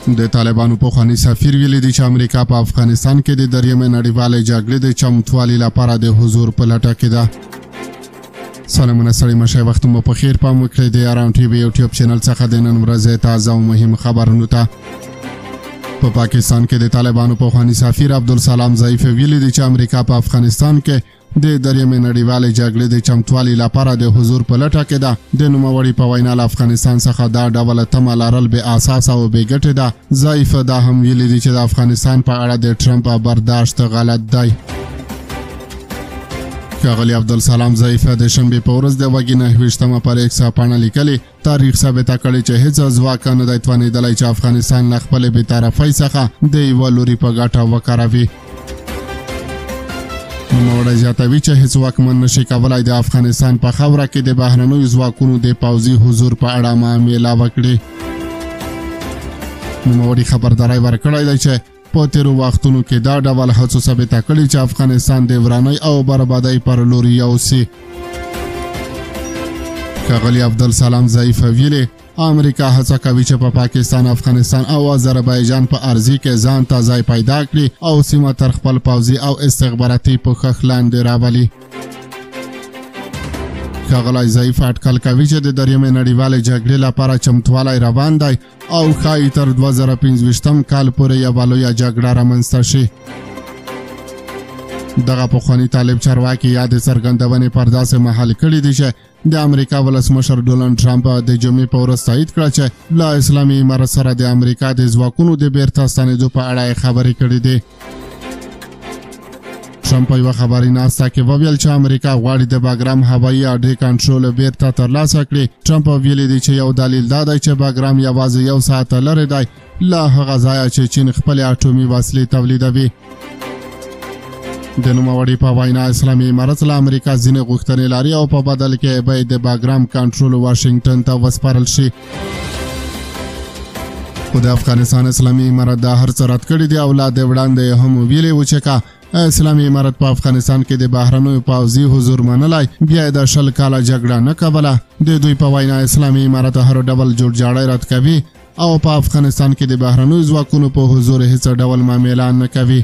د طالبانو پخوانی سفیر ویلي دی چې امریکا په افغانستان کې د دریمې نړیوالې جګړې د چمتووالي لپاره د حضور په لټه کې ده. سلامونه ستړي مشئ، وخت مو په خیر. پام وکړئ د ارام ټي وي یوټیوب چینل څخه د نن ورځې تازه او مهم خبرونو ته. په پاکستان کې د طالبانو پخوانی سفیر عبدالسلام ضعیف ویلي دی چې امریکا په افغانستان کې د دریمې نړیوالې جګړې د چمتووالي لپاره د حضور په لټه کې ده. د نوموړي په وینا له افغانستان څخه دا ډول تمه لرل بې اساسه او بې ګټې ده. ضعیف دا هم ویلي دی چې د افغانستان په اړه د ټرمپ برداشت غلط دی. ښاغلي عبدالسلام ضعیف د شنبې په ورځ د وږي 29 پر ایکس پاڼه لیکلې تاریخ ثابته کړې چې هیڅ ځواک نه دی توانېدلی چې افغانستان له خپلې بېطرفۍ څخه د یوه لوري په ګټه وکاروي. نوموړی زیاتوي چې هیڅ واکمن نشي کولی د افغانستان په خاوره کې د بهرنیو ځواکونو د پوځي حضور په اړه معامله وکړي. نوموړي خبرداری ورکړی دی چې په تیرو وختونو کې دا ډول هڅو ثابته کړي چې افغانستان د ورانۍ او بربادۍ پر لور یوسي. ښاغلي عبدالسلام ضعیف ویلي امریکا هڅه کوي چې په پاکستان، افغانستان او آذربایجان په ارضي کې ځان ته ځای پیدا کړي او سیمه تر خپل پوځي او استخباراتي پوښښ لاندې راولي. ښاغلی ضعیف اټکل کوي چې د دریمې نړیوالې جګړې لپاره چمتووالی روان دی او ښایي تر 2025 کال پورې یوه لویه جګړه رامنځته شي. دغه پخواني طالب چارواکي یا د څرګندونې پر داسې مهال کړي دي چې د امریکا ولسمشر ډونالډ ټرمپ د جمعې په ورځ تایید کړه چې له اسلامي امارت سره د امریکا د ځواکونو د بیرته ستنېدو په اړه یې خبرې کړې دي. ټرمپ په یوه خبري ناسته کې وویل چې امریکا غواړي د باګرام هوایي اډې کنټرول بیرته ترلاسه کړي. ټرمپ ویلي دی چې یو دلیل دا دی چې باګرام یوازې 1 ساعت لرې دی له هغه ځایه چې چین خپلې اټومي وسلې تولیدوي. د نوموړي په وینا اسلامي امارت له امریکا ځینې غوښتنې لري او په بدل کې به د باګرام کنټرول واشنګټن ته وسپارل شي. خو د افغانستان اسلامي امارت دا هر څه رد کړي دي او لا د وړاندې هم ویلي و چې که اسلامي امارت په افغانستان کې د بهرنیو پوځي حضور منلی بیا یې د 20 کاله جګړه نه کوله. د دوی په وینا اسلامي امارت هر ډول جوړجاړی رد کوي او په افغانستان کې د بهرنیو ځواکونو په حضور هیڅ ډول معامله نه کوي.